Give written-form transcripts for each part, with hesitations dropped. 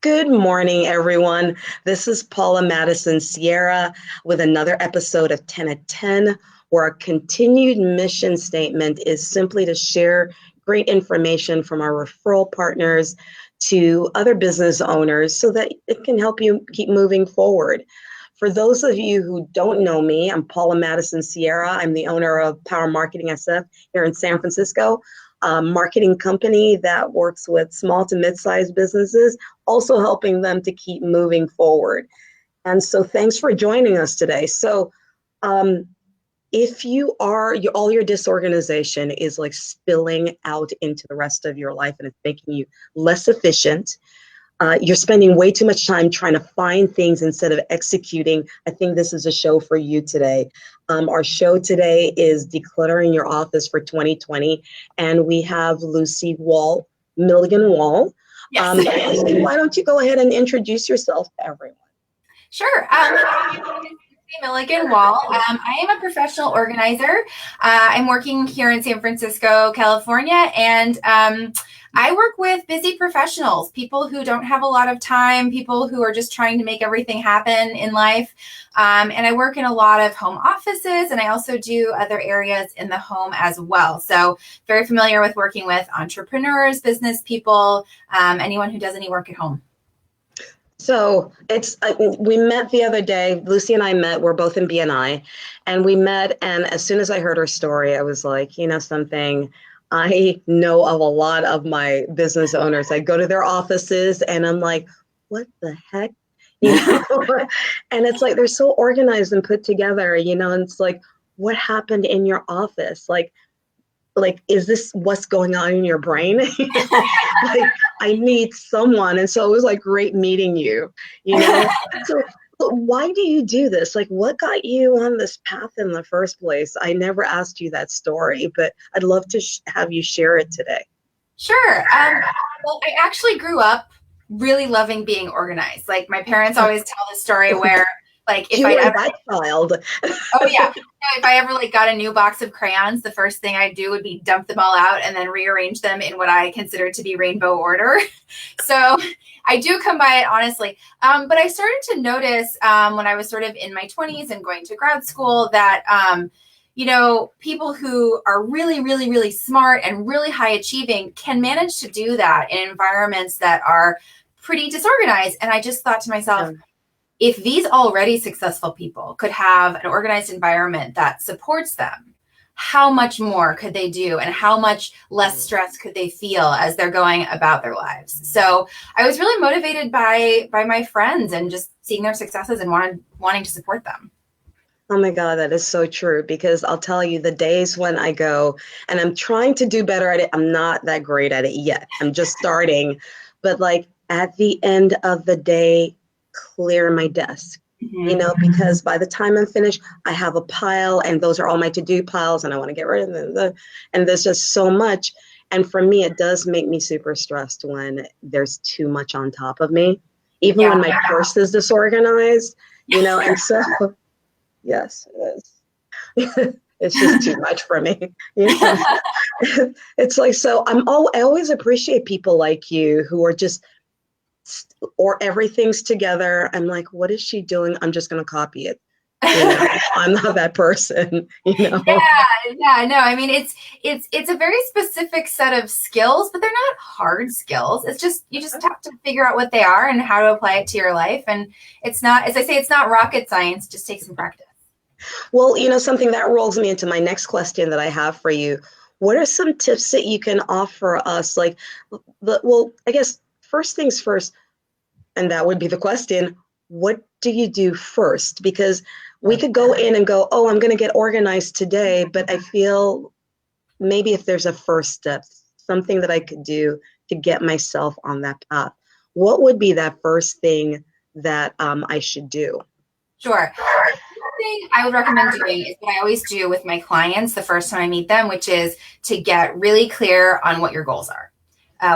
Good morning, everyone. This is Paula Mattisonsierra with another episode of 10 at 10, where our continued mission statement is simply to share great information from our referral partners to other business owners so that it can help you keep moving forward. For those of you who don't know me, I'm Paula Mattisonsierra. I'm the owner of Power Marketing SF here in San Francisco, a marketing company that works with small to mid-sized businesses, also helping them to keep moving forward. And so thanks for joining us today. So if you are, all your disorganization is like spilling out into the rest of your life and it's making you less efficient, you're spending way too much time trying to find things instead of executing, I think this is a show for you today. Our show today is Decluttering Your Office for 2020, and we have Lucy Wahl, Milligan Wahl. Yes. Lucy, why don't you go ahead and introduce yourself to everyone? Sure. Milligan Wahl. I am a professional organizer. I'm working here in San Francisco, California, and I work with busy professionals, people who don't have a lot of time, people who are just trying to make everything happen in life. And I work in a lot of home offices, and I also do other areas in the home as well. So very familiar with working with entrepreneurs, business people, anyone who does any work at home. So we met the other day, Lucy and I met, we're both in BNI, and we met, and as soon as I heard her story, I was like, you know something, I know of a lot of my business owners. I go to their offices and I'm like, what the heck? You know? And it's like, they're so organized and put together, you know, and it's like, what happened in your office? Like, is this what's going on in your brain? Like, I need someone. And so it was like great meeting you, you know? So why do you do this? Like, what got you on this path in the first place? I never asked you that story, but I'd love to have you share it today. Sure. Well, I actually grew up really loving being organized. Like, my parents always tell the story where, like, if I ever, that child. Oh yeah, if I ever like got a new box of crayons, the first thing I'd do would be dump them all out and then rearrange them in what I consider to be rainbow order. So I do come by it honestly. But I started to notice when I was sort of in my 20s and going to grad school that you know, people who are really, really, really smart and really high achieving can manage to do that in environments that are pretty disorganized. And I just thought to myself, if these already successful people could have an organized environment that supports them, how much more could they do and how much less stress could they feel as they're going about their lives? So I was really motivated by my friends and just seeing their successes and wanting to support them. Oh my God, that is so true, because I'll tell you, the days when I go and I'm trying to do better at it, I'm not that great at it yet. I'm just starting. But like at the end of the day, clear my desk, you know, because by the time I'm finished, I have a pile and those are all my to-do piles and I want to get rid of them. And there's just so much. And for me, it does make me super stressed when there's too much on top of me, even when my purse is disorganized, you know, and so, yes, it is. It's just too much for me. You know? It's like, so I always appreciate people like you who are just, or everything's together. I'm like, what is she doing? I'm just going to copy it. You know, I'm not that person, you know? Yeah, no, I mean, it's a very specific set of skills, but they're not hard skills. It's just, you just have to figure out what they are and how to apply it to your life. And it's not, as I say, it's not rocket science, just take some practice. Well, you know, something that rolls me into my next question that I have for you. What are some tips that you can offer us? Like, well, I guess first things first, and that would be the question, what do you do first? Because we could go in and go, oh, I'm going to get organized today, but I feel maybe if there's a first step, something that I could do to get myself on that path, what would be that first thing that I should do? Sure. One thing I would recommend doing is what I always do with my clients the first time I meet them, which is to get really clear on what your goals are.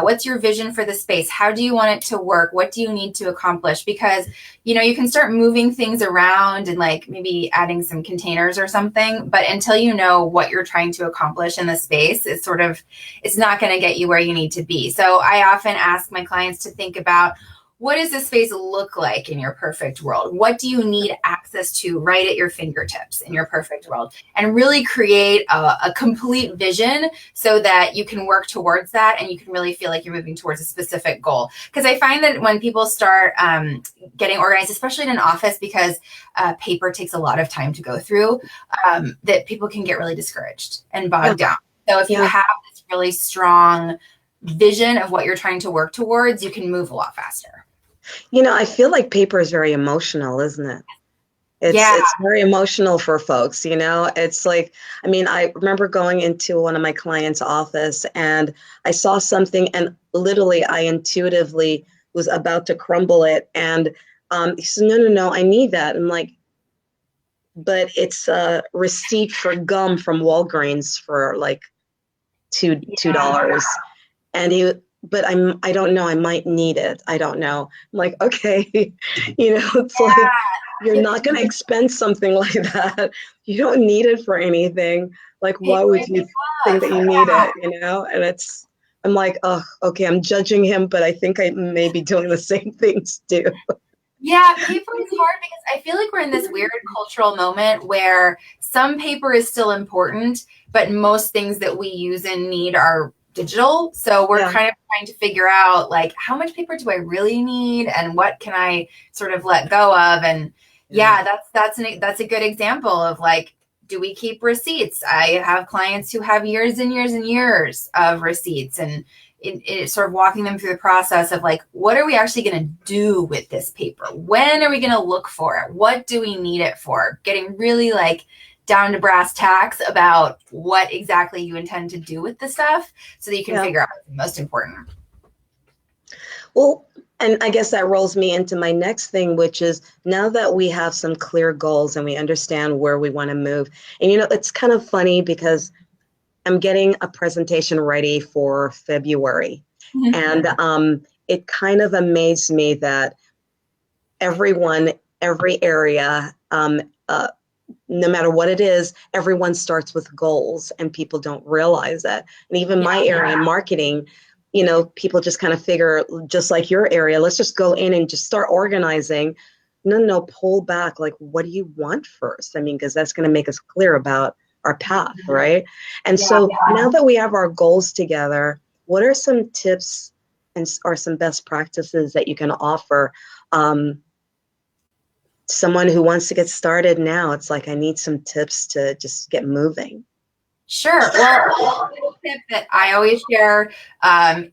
What's your vision for the space? How do you want it to work? What do you need to accomplish? Because, you know, you can start moving things around and like maybe adding some containers or something, but until you know what you're trying to accomplish in the space, it's not going to get you where you need to be. So I often ask my clients to think about, what does this space look like in your perfect world? What do you need access to right at your fingertips in your perfect world? And really create a complete vision so that you can work towards that and you can really feel like you're moving towards a specific goal. Because I find that when people start getting organized, especially in an office, because paper takes a lot of time to go through, that people can get really discouraged and bogged down. So if you have this really strong vision of what you're trying to work towards, you can move a lot faster. You know, I feel like paper is very emotional, isn't it? It's very emotional for folks, you know. It's like, I mean, I remember going into one of my clients' office and I saw something and literally I intuitively was about to crumble it. And he said, no, I need that. I'm like, but it's a receipt for gum from Walgreens for like $2. And but I don't know, I might need it. I don't know. I'm like, okay, you know, it's like, you're not going to expend something like that. You don't need it for anything. Like, why would you think that you need it, you know? And I'm like, oh, okay, I'm judging him, but I think I may be doing the same things too. Yeah, paper is hard because I feel like we're in this weird cultural moment where some paper is still important, but most things that we use and need are digital. So we're kind of trying to figure out like, how much paper do I really need and what can I sort of let go of? And that's a good example of like, do we keep receipts? I have clients who have years and years and years of receipts, and it's sort of walking them through the process of like, what are we actually going to do with this paper? When are we going to look for it? What do we need it for? Getting really like down to brass tacks about what exactly you intend to do with the stuff so that you can figure out what's most important. Well, and I guess that rolls me into my next thing, which is now that we have some clear goals and we understand where we want to move. And, you know, it's kind of funny because I'm getting a presentation ready for February. And it kind of amazed me that every area, no matter what it is, everyone starts with goals and people don't realize that. And even my area, marketing, you know, people just kind of figure, just like your area, let's just go in and just start organizing. No, pull back. Like, what do you want first? I mean, because that's going to make us clear about our path, right? And so now that we have our goals together, what are some tips or some best practices that you can offer someone who wants to get started now? It's like, I need some tips to just get moving. Sure. Well, the tip that I always share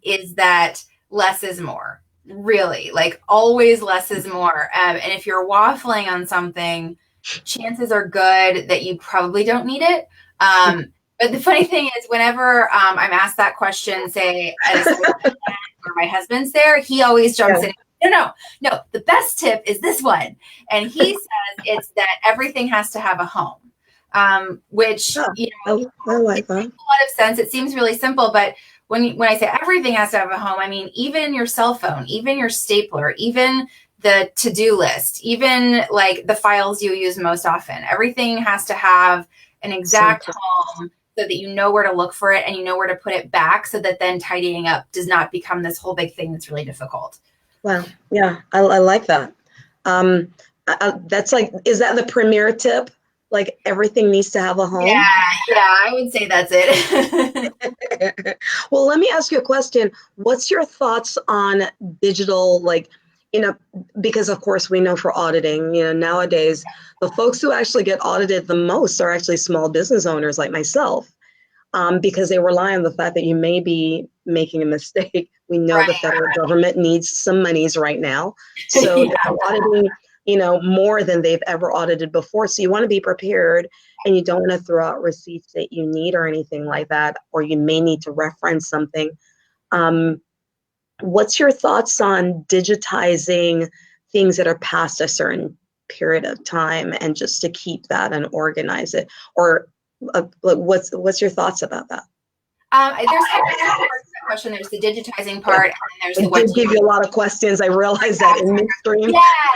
is that less is more. Really, like always less is more. And if you're waffling on something, chances are good that you probably don't need it. But the funny thing is, whenever I'm asked that question, say, or my husband's there, he always jumps in. No, the best tip is this one. And he says it's that everything has to have a home, which, you know, I like that. Makes a lot of sense. It seems really simple, but when I say everything has to have a home, I mean, even your cell phone, even your stapler, even the to-do list, even like the files you use most often, everything has to have an exact home so that you know where to look for it and you know where to put it back so that then tidying up does not become this whole big thing that's really difficult. Wow. Yeah, I like that. That's like, is that the premier tip? Like everything needs to have a home? Yeah, I would say that's it. Well, let me ask you a question. What's your thoughts on digital, like, you know, because of course we know for auditing, you know, nowadays, the folks who actually get audited the most are actually small business owners like myself, because they rely on the fact that you may be making a mistake. We know the federal government needs some monies right now. So they're auditing, you know, more than they've ever audited before. So you want to be prepared and you don't want to throw out receipts that you need or anything like that, or you may need to reference something. What's your thoughts on digitizing things that are past a certain period of time and just to keep that and organize it? Or what's your thoughts about that? There's kind of two parts to that question. There's the digitizing part, and then there's the I did give you a lot of questions. I realize that in midstream.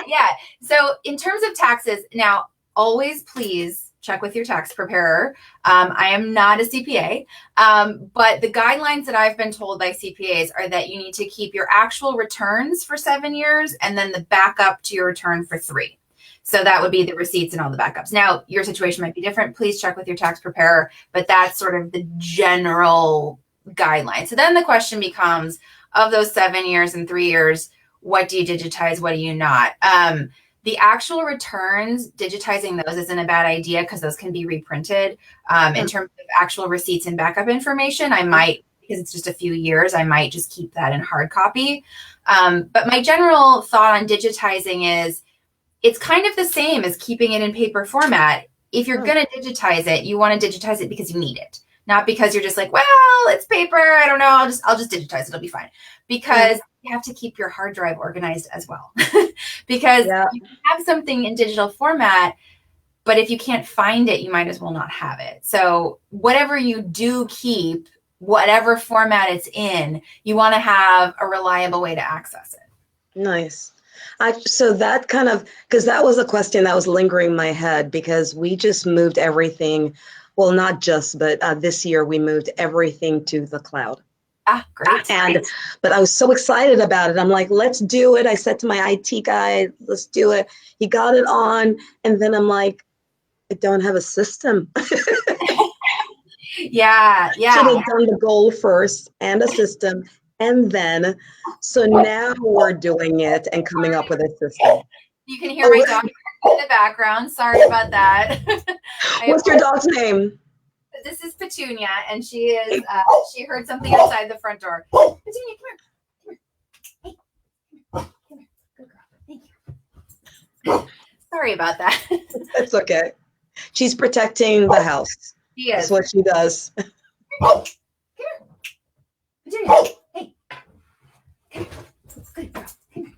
Yeah. So in terms of taxes, now always please check with your tax preparer. I am not a CPA, but the guidelines that I've been told by CPAs are that you need to keep your actual returns for 7 years and then the backup to your return for 3. So that would be the receipts and all the backups. Now, your situation might be different. Please check with your tax preparer, but that's sort of the general guideline. So then the question becomes, of those 7 years and 3 years, what do you digitize? What do you not? The actual returns, digitizing those isn't a bad idea because those can be reprinted. In terms of actual receipts and backup information, I might, because it's just a few years, I might just keep that in hard copy. But my general thought on digitizing is it's kind of the same as keeping it in paper format. If you're going to digitize it, you want to digitize it because you need it, not because you're just like, well, it's paper. I don't know. I'll just digitize it. It'll be fine. Because you have to keep your hard drive organized as well. Because you can have something in digital format, but if you can't find it, you might as well not have it. So whatever you do keep, whatever format it's in, you want to have a reliable way to access it. Nice. So that kind of, because that was a question that was lingering in my head, because we just moved everything. Well, not just, but this year we moved everything to the cloud. Great. But I was so excited about it. I'm like, let's do it. I said to my IT guy, let's do it. He got it on. And then I'm like, I don't have a system. Yeah. Should have done the goal first and a system. And then, so now we're doing it and coming up with a system. You can hear my dog in the background. Sorry about that. What's your dog's name? This is Petunia, and she is. She heard something outside the front door. Petunia, come here. Hey, come here. Good girl. Thank you. Sorry about that. That's okay. She's protecting the house. She is. That's what she does. Come here. Petunia. Hey. Come here. Good girl. Come here.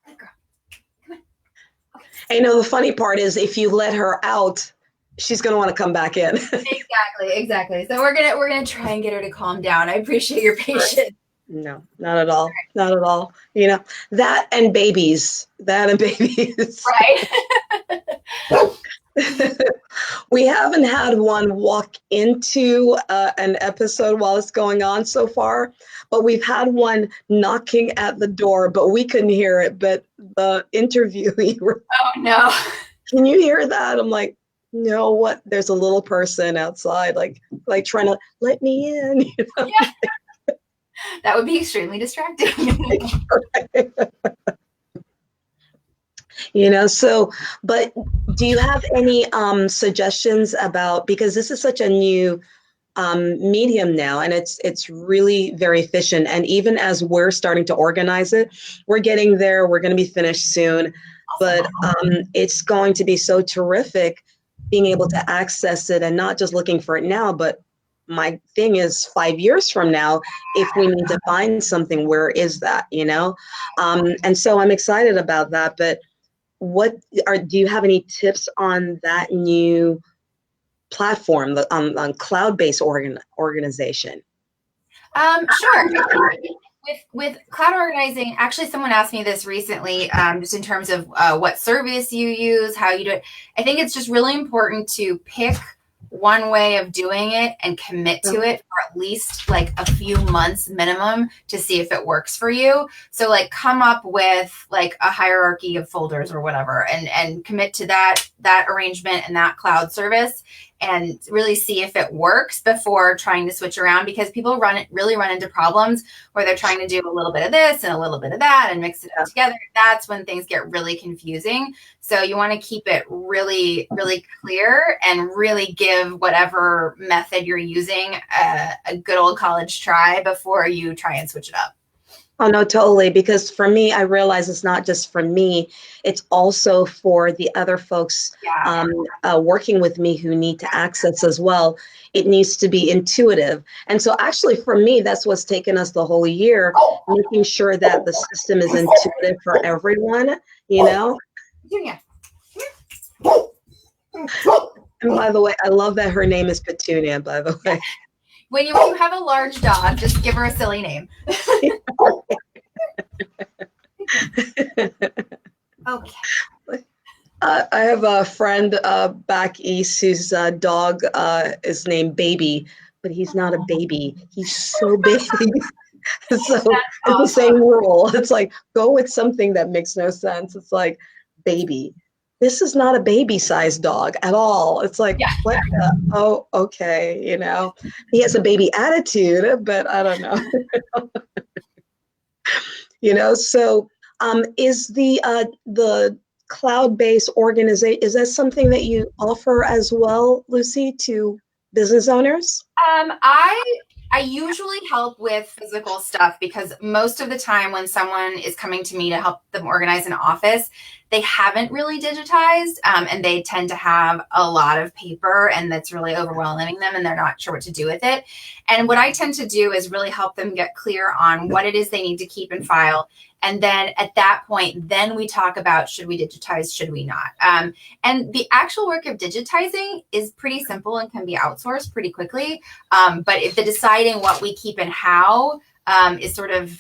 Good girl. Come on. Okay. And you know, the funny part is if you let her out, she's going to want to come back in. Exactly. So we're gonna try and get her to calm down. I appreciate your patience. No, not at all. Not at all. You know, that and babies. Right. We haven't had one walk into an episode while it's going on so far, but we've had one knocking at the door, but we couldn't hear it. But the interviewee. Oh no. Can you hear that? I'm like, no, what? There's a little person outside, like trying to let me in. You know? Yeah. That would be extremely distracting. You know, so, but do you have any suggestions about, because this is such a new medium now, and it's really very efficient. And even as we're starting to organize it, we're getting there. We're going to be finished soon, but it's going to be so terrific being able to access it and not just looking for it now, but my thing is 5 years from now, if we need to find something, where is that, you know? And so I'm excited about that, but do you have any tips on that new platform, on cloud-based organization? Sure. With cloud organizing, actually, someone asked me this recently, just in terms of what service you use, how you do it. I think it's just really important to pick one way of doing it and commit to it for at least like a few months minimum to see if it works for you. So like come up with like a hierarchy of folders or whatever, and commit to that arrangement and that cloud service, and really see if it works before trying to switch around, because people really run into problems where they're trying to do a little bit of this and a little bit of that and mix it up together. That's when things get really confusing. So you want to keep it really, really clear and really give whatever method you're using a good old college try before you try and switch it up. Oh, no, totally. Because for me, I realize it's not just for me, it's also for the other folks working with me who need to access as well. It needs to be intuitive. And so actually for me, that's what's taken us the whole year, making sure that the system is intuitive for everyone, you know? Yeah. And by the way, I love that her name is Petunia, by the way. When you have a large dog, just give her a silly name. Okay. I have a friend back east whose dog is named Baby, but he's not a baby. He's so big. So That's it's the awesome. same rule. It's like, go with something that makes no sense. It's like, baby. This is not a baby-sized dog at all. It's like, Yeah. what? Oh, okay. He has a baby attitude, but I don't know. So is the cloud-based organization, is that something that you offer as well, Lucy, to business owners? I usually help with physical stuff because most of the time when someone is coming to me to help them organize an office, they haven't really digitized, and they tend to have a lot of paper, and that's really overwhelming them, and they're not sure what to do with it. And what I tend to do is really help them get clear on what it is they need to keep in file. And then at that point, then we talk about, should we digitize, should we not? And the actual work of digitizing is pretty simple and can be outsourced pretty quickly. But if the deciding what we keep and how is sort of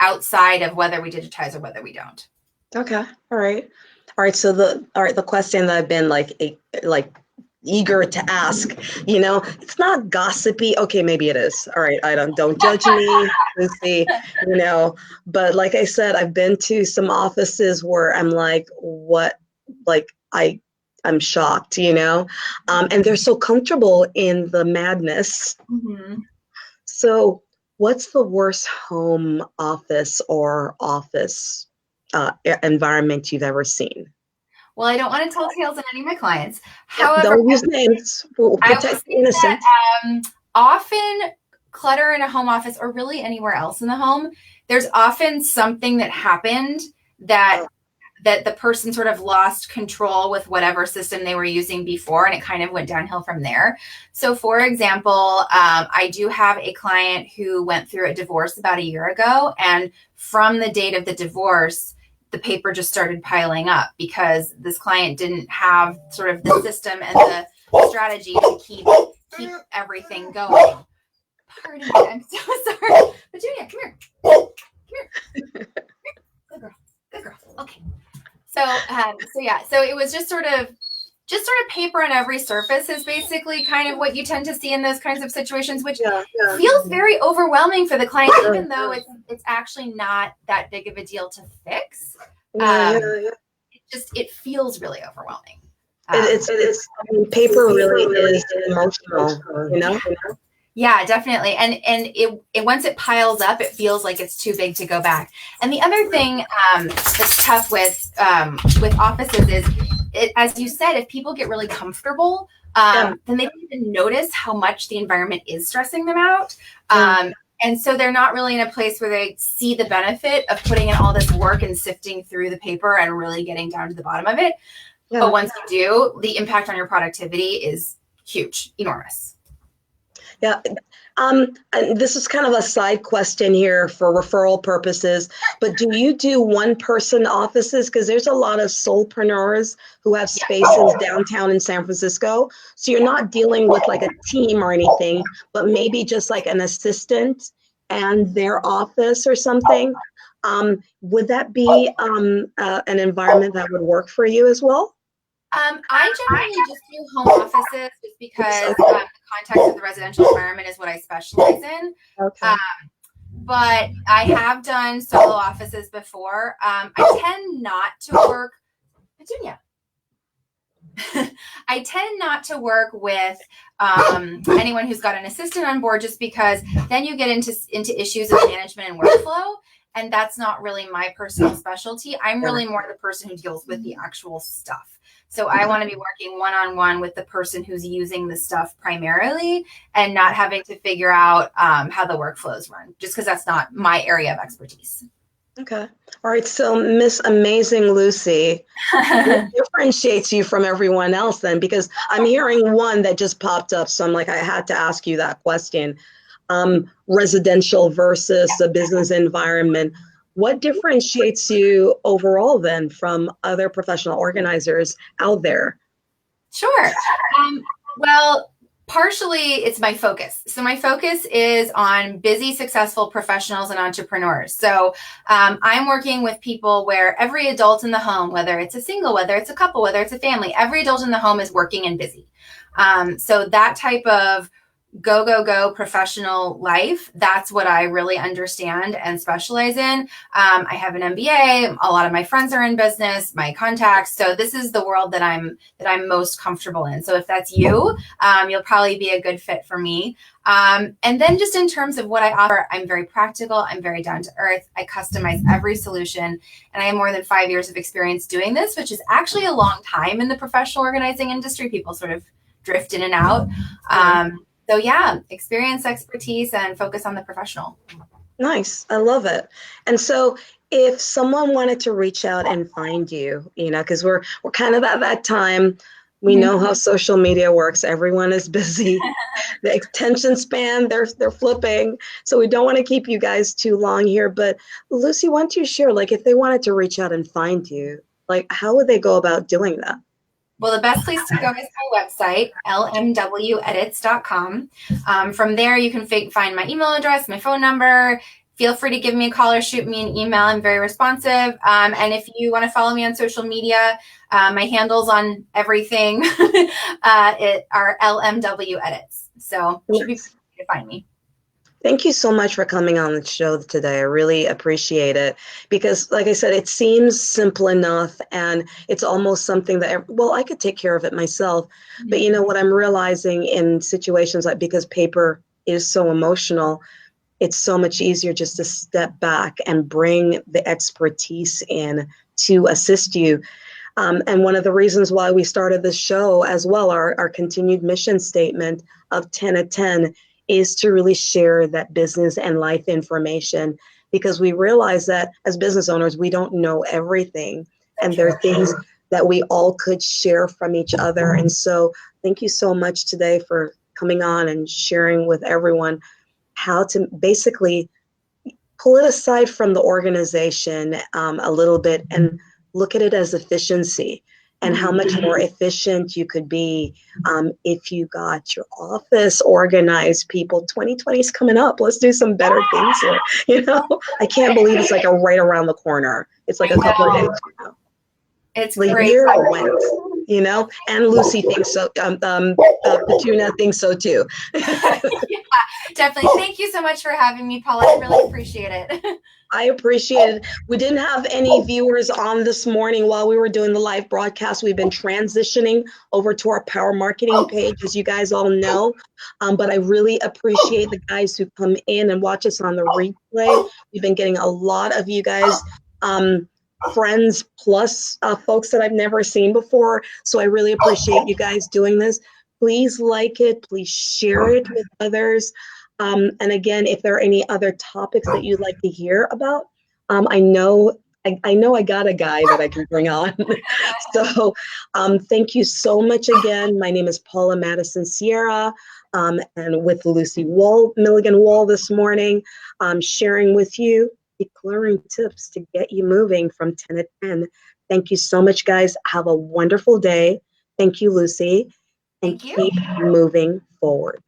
outside of whether we digitize or whether we don't. Okay. All right. So the question that I've been eager to ask, it's not gossipy. Okay, maybe it is. All right. Don't judge me, Lucy, but like I said, I've been to some offices where I'm like, what, I'm shocked, and they're so comfortable in the madness. Mm-hmm. So what's the worst home office or office environment you've ever seen? Well, I don't want to tell tales on any of my clients. Yep, However, don't use names. We'll I will protect the say innocent. that often clutter in a home office or really anywhere else in the home, there's often something that happened that the person sort of lost control with whatever system they were using before, and it kind of went downhill from there. So for example, I do have a client who went through a divorce about a year ago, and from the date of the divorce, the paper just started piling up because this client didn't have sort of the system and the strategy to keep everything going. Pardon me, I'm so sorry. Petunia, come here. Come here. Good girl. Good girl. Okay. So it was just sort of paper on every surface is basically kind of what you tend to see in those kinds of situations, which feels very overwhelming for the client, even though it's actually not that big of a deal to fix. It feels really overwhelming. Paper really is emotional, Yeah, definitely. And it once it piles up, it feels like it's too big to go back. And the other thing that's tough with offices is, as you said, if people get really comfortable, then they don't even notice how much the environment is stressing them out. And so they're not really in a place where they see the benefit of putting in all this work and sifting through the paper and really getting down to the bottom of it. Yeah. But once you do, the impact on your productivity is huge, enormous. Yeah. And this is kind of a side question here for referral purposes, but do you do one-person offices? Because there's a lot of solopreneurs who have spaces downtown in San Francisco. So you're not dealing with like a team or anything, but maybe just like an assistant and their office or something. Would that be an environment that would work for you as well? I generally just do home offices just because the context of the residential environment is what I specialize in. Okay. But I have done solo offices before. I tend not to work, Petunia. I tend not to work with anyone who's got an assistant on board, just because then you get into issues of management and workflow. And that's not really my personal specialty. I'm really more the person who deals with the actual stuff. So I want to be working one-on-one with the person who's using the stuff primarily, and not having to figure out how the workflows run, just because that's not my area of expertise. Okay. All right. So Miss Amazing Lucy, what differentiates you from everyone else then? Because I'm hearing one that just popped up. So I'm like, I had to ask you that question. Residential versus a business environment. What differentiates you overall then from other professional organizers out there? Sure. Well, Partially, it's my focus. So my focus is on busy, successful professionals and entrepreneurs. So I'm working with people where every adult in the home, whether it's a single, whether it's a couple, whether it's a family, every adult in the home is working and busy. So that type of go professional life, that's what I really understand and specialize in. I have an MBA. A lot of my friends are in business, my contacts. So this is the world that I'm most comfortable in. So if that's you, you'll probably be a good fit for me. And then just in terms of what I offer, I'm very practical. I'm very down to earth. I customize every solution. And I have more than 5 years of experience doing this, which is actually a long time in the professional organizing industry. People sort of drift in and out. So yeah, experience, expertise, and focus on the professional. Nice. I love it. And so if someone wanted to reach out and find you, because we're kind of at that time, we know how social media works. Everyone is busy. The attention span, they're flipping. So we don't want to keep you guys too long here. But Lucy, why don't you share, like, if they wanted to reach out and find you, like, how would they go about doing that? Well, the best place to go is my website, lmwedits.com. From there, you can find my email address, my phone number. Feel free to give me a call or shoot me an email. I'm very responsive. And if you want to follow me on social media, my handles on everything are LMW Edits. So you should be free to find me. Thank you so much for coming on the show today. I really appreciate it because, like I said, it seems simple enough and it's almost something that, well, I could take care of it myself. But you know what I'm realizing in situations like, because paper is so emotional, it's so much easier just to step back and bring the expertise in to assist you. And one of the reasons why we started this show as well, our continued mission statement of 10 at 10, is to really share that business and life information, because we realize that as business owners, we don't know everything. And there are things that we all could share from each other. And so thank you so much today for coming on and sharing with everyone how to basically pull it aside from the organization a little bit and look at it as efficiency. And how much more efficient you could be if you got your office organized. People, 2020 is coming up. Let's do some better things here. I can't believe it's like right around the corner. It's like a couple of days from now. It's the great. year went, and Lucy thinks so. Petuna thinks so too. Yeah, definitely. Thank you so much for having me, Paula. I really appreciate it. I appreciate it. We didn't have any viewers on this morning while we were doing the live broadcast. We've been transitioning over to our Power Marketing page, as you guys all know. But I really appreciate the guys who come in and watch us on the replay. We've been getting a lot of you guys, friends plus folks that I've never seen before. So I really appreciate you guys doing this. Please like it. Please share it with others. And again, if there are any other topics that you'd like to hear about, I know I got a guy that I can bring on. So thank you so much again. My name is Paula Mattisonsierra, and with Lucy Milligan Wahl this morning, sharing with you decluttering tips to get you moving from 10 to 10. Thank you so much, guys. Have a wonderful day. Thank you, Lucy. And Thank you. Keep moving forward.